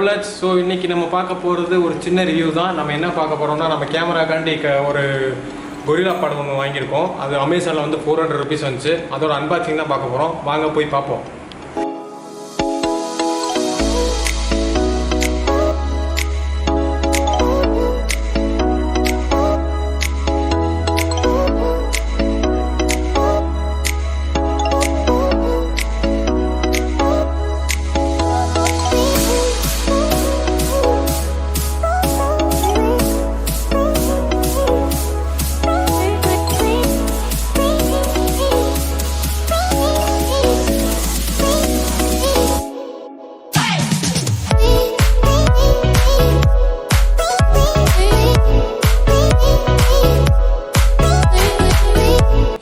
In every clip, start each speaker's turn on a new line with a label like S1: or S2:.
S1: Travellers. So இன்றைக்கி நம்ம பார்க்க போகிறது ஒரு சின்ன ரிவ்யூ தான். நம்ம என்ன பார்க்க போகிறோம்னா, நம்ம கேமராக்காண்டி ஒரு கொரில்லா பாட் ஒன்று வாங்கியிருக்கோம். அது அமேசானில் வந்து 400 rupees வந்துச்சு. அதோட அன்பாக்சிங் தான் பார்க்க போகிறோம். வாங்க போய் பார்ப்போம்.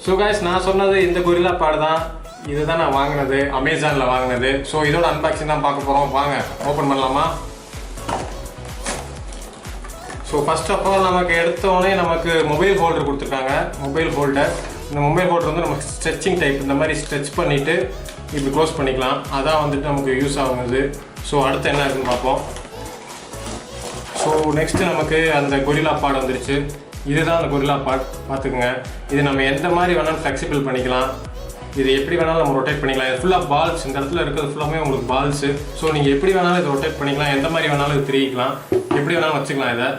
S1: ஸோ கைஸ், நான் சொன்னது இந்த கொரில்லா பாட் தான். இதுதான் நான் வாங்கினது, அமேசானில் வாங்கினது. ஸோ இதோட அன்பாக்சிங் தான் பார்க்க போகிறோம். வாங்க ஓப்பன் பண்ணலாமா? ஸோ ஃபர்ஸ்ட் ஆஃப் ஆல் நமக்கு எடுத்தோடனே நமக்கு மொபைல் ஹோல்டர் கொடுத்துருக்காங்க. மொபைல் ஹோல்டர், இந்த மொபைல் ஹோல்டர் வந்து நமக்கு ஸ்ட்ரெச்சிங் டைப். இந்த மாதிரி ஸ்ட்ரெச் பண்ணிவிட்டு இப்படி க்ளோஸ் பண்ணிக்கலாம். அதான் வந்துட்டு நமக்கு யூஸ் ஆகுது. ஸோ அடுத்து என்ன இருக்குன்னு பார்ப்போம். ஸோ நெக்ஸ்ட்டு நமக்கு அந்த கொரில்லா பாட் வந்துருச்சு. இதுதான் அந்த கொரில்லா பாட். பார்த்துக்குங்க, இது நம்ம எந்த மாதிரி வேணாலும் ஃப்ளெக்சிபிள் பண்ணிக்கலாம். இது எப்படி வேணாலும் நம்ம ரொட்டேட் பண்ணிக்கலாம். இது ஃபுல்லாக பால்ஸ், இந்த இடத்துல இருக்கிறது ஃபுல்லாமே உங்களுக்கு பால்ஸு. ஸோ நீங்கள் எப்படி வேணாலும் இதை ரொட்டேட் பண்ணிக்கலாம், எந்த மாதிரி வேணாலும் இது திரிக்கலாம், எப்படி வேணாலும் வச்சுக்கலாம் இதை.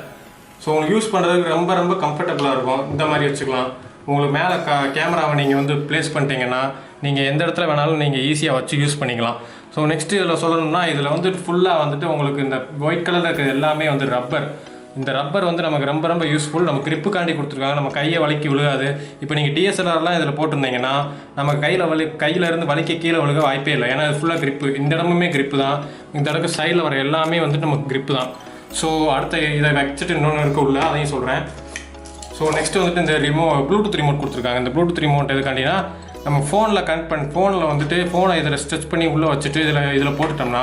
S1: ஸோ உங்களுக்கு யூஸ் பண்ணுறதுக்கு ரொம்ப ரொம்ப கம்ஃபர்டபுளாக இருக்கும். இந்த மாதிரி வச்சுக்கலாம். உங்களுக்கு மேலே கேமராவை நீங்கள் வந்து ப்ளேஸ் பண்ணிட்டீங்கன்னா நீங்கள் எந்த இடத்துல வேணாலும் நீங்கள் ஈஸியாக வச்சு யூஸ் பண்ணிக்கலாம். ஸோ நெக்ஸ்ட்டு இதில் சொல்லணும்னா, இதில் வந்து ஃபுல்லாக வந்துட்டு உங்களுக்கு இந்த ஒயிட் கலரில் இருக்கிறது எல்லாமே வந்து ரப்பர். இந்த ரப்பர் வந்து நமக்கு ரொம்ப ரொம்ப யூஸ்ஃபுல். நம்ம கிரிப்புக்காண்டி கொடுத்துருக்காங்க. நம்ம கையை வலிக்கி விழுகாது. இப்போ நீங்கள் டிஎஸ்எல்ஆர்லாம் இதில் போட்டிருந்தீங்கன்னா நம்ம கையில் இருந்து வலிக்க கீழே விழுக வாய்ப்பே இல்லை. ஏன்னா இது ஃபுல்லாக கிரிப்பு. இந்த இடமுமே கிரிப்பு தான். இந்த இடத்துக்கு சைடில் வர எல்லாமே வந்துட்டு நமக்கு கிரிப்பு தான். ஸோ அடுத்த இதை வச்சுட்டு இன்னொன்று இருக்க உள்ள அதையும் சொல்கிறேன். ஸோ நெக்ஸ்ட்டு வந்துட்டு இந்த ப்ளூடூத் ரிமோட் கொடுத்துருக்காங்க. இந்த ப்ளூடூத் ரிமோட் எதுக்காண்டினா, நம்ம ஃபோனில் வந்துட்டு ஃபோனை இதில் ஸ்ட்ரெச் பண்ணி உள்ளே வச்சுட்டு இதில் போட்டுட்டோம்னா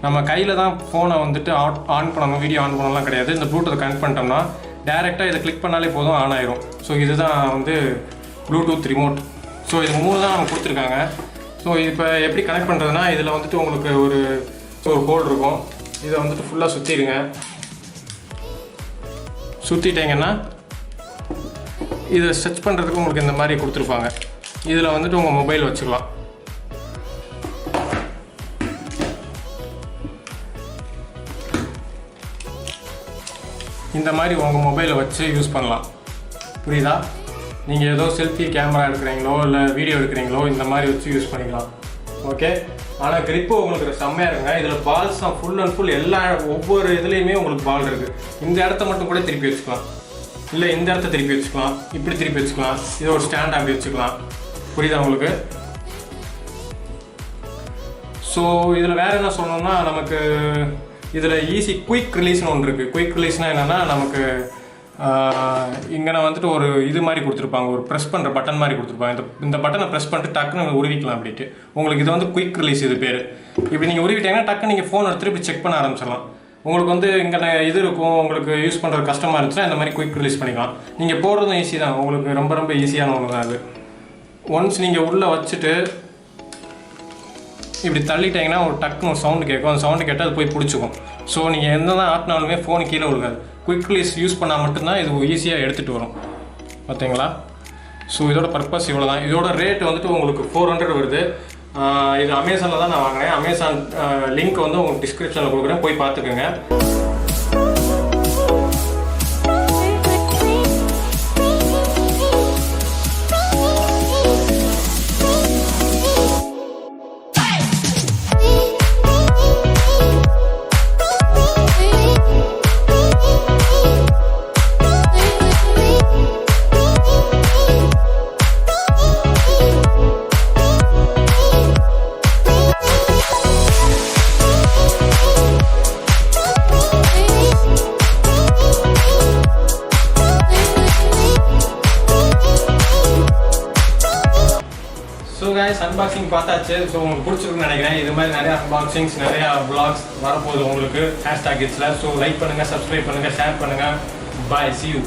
S1: நம்ம கையில் தான் ஃபோனை வந்துட்டு ஆன் பண்ணணும், வீடியோ ஆன் பண்ணலாம் கிடையாது. இந்த ப்ளூடூத்தை கனெக்ட் பண்ணிட்டோம்னா டேரெக்டாக இதை கிளிக் பண்ணாலே போதும், ஆன் ஆயிரும். ஸோ இதுதான் வந்து ப்ளூடூத் ரிமோட். ஸோ இது 3 தான் நம்ம கொடுத்துருக்காங்க. ஸோ இப்போ எப்படி கனெக்ட் பண்ணுறதுனா, இதில் வந்துட்டு உங்களுக்கு ஒரு ஹோல் இருக்கும். இதை வந்துட்டு ஃபுல்லாக சுற்றிடுங்க. சுற்றிட்டீங்கன்னா இதை ஸ்ட்ரெச் பண்ணுறதுக்கு உங்களுக்கு இந்த மாதிரி கொடுத்துருப்பாங்க. இதில் வந்துட்டு உங்கள் மொபைல் வச்சுக்கலாம். இந்த மாதிரி உங்கள் மொபைலை வச்சு யூஸ் பண்ணலாம். புரியுதா? நீங்கள் ஏதோ செல்ஃபி கேமரா எடுக்கிறீங்களோ இல்லை வீடியோ எடுக்கிறீங்களோ இந்த மாதிரி வச்சு யூஸ் பண்ணிக்கலாம். ஓகே. ஆனால் கிரிப்பு உங்களுக்கு செம்மையாக இருக்குங்க. இதில் பால்ஸ் தான் ஃபுல் அண்ட் ஃபுல். ஒவ்வொரு இதுலேயுமே உங்களுக்கு பால் இருக்குது. இந்த இடத்த மட்டும் கூட திருப்பி வச்சுக்கலாம், இல்லை இந்த இடத்த திருப்பி வச்சுக்கலாம், இப்படி திருப்பி வச்சுக்கலாம். இதை ஒரு ஸ்டாண்ட் அப்படி வச்சுக்கலாம். புரியுதா உங்களுக்கு? ஸோ இதில் வேறு என்ன சொல்லணும்னா, நமக்கு இதில் ஈஸி குயிக் ரிலீஸ்னு ஒன்று இருக்குது. குயிக் ரிலீஸ்னால் என்னென்னா, நமக்கு இங்கே வந்துட்டு ஒரு இது மாதிரி கொடுத்துருப்பாங்க, ஒரு ப்ரெஸ் பண்ணுற பட்டன் மாதிரி கொடுத்துருப்பாங்க. இந்த பட்டனை ப்ரெஸ் பண்ணிட்டு டக்குன்னு உருவிக்கலாம் அப்படின்ட்டு. உங்களுக்கு இது வந்து குயிக் ரிலீஸ் இது பேர். இப்படி நீங்கள் உருவிட்டீங்கன்னா டக்கு நீங்கள் ஃபோனை திருப்பி செக் பண்ண ஆரம்பிச்சிடலாம். உங்களுக்கு வந்து இங்கே இது இருக்கும், உங்களுக்கு யூஸ் பண்ணுறது கஷ்டமாக இருந்துச்சுன்னா இந்த மாதிரி குயிக் ரிலீஸ் பண்ணிக்கலாம். நீங்கள் போடுறதும் ஈஸி தான். உங்களுக்கு ரொம்ப ரொம்ப ஈஸியான ஒன்று தான் அது. ஒன்ஸ் நீங்கள் உள்ளே வச்சுட்டு இப்படி தள்ளிட்டீங்கன்னா ஒரு டக்குன்னு சவுண்டு கேட்கும். அந்த சவுண்டு கேட்டால் அது போய் பிடிச்சிக்கும். ஸோ நீங்கள் எந்த தான் ஆட்டினாலுமே ஃபோனு கீழே விழுகாது. குயிக் ரிலீஸ் யூஸ் பண்ணால் மட்டும்தான் இது ஈஸியாக எடுத்துகிட்டு வரும். பார்த்தீங்களா? ஸோ இதோட பர்பஸ் இவ்வளோ தான். இதோட ரேட் வந்துட்டு உங்களுக்கு 400 வருது. இது அமேசானில் தான் நான் வாங்கினேன். அமேசான் லிங்க் வந்து உங்களுக்கு டிஸ்கிரிப்ஷனில் கொடுக்குறேன், போய் பார்த்துக்கோங்க. அன்பாக்சிங் பார்த்தாச்சு. ஸோ உங்களுக்கு பிடிச்சிருக்குன்னு நினைக்கிறேன். இது மாதிரி நிறைய அன்பாக்சிங்ஸ், நிறையா vlogs வரப்போகுது உங்களுக்கு ஹேஷ்டாக் இட்ஸில். ஸோ லைக் பண்ணுங்கள், சப்ஸ்கிரைப் பண்ணுங்கள், ஷேர் பண்ணுங்கள். பாய், see you.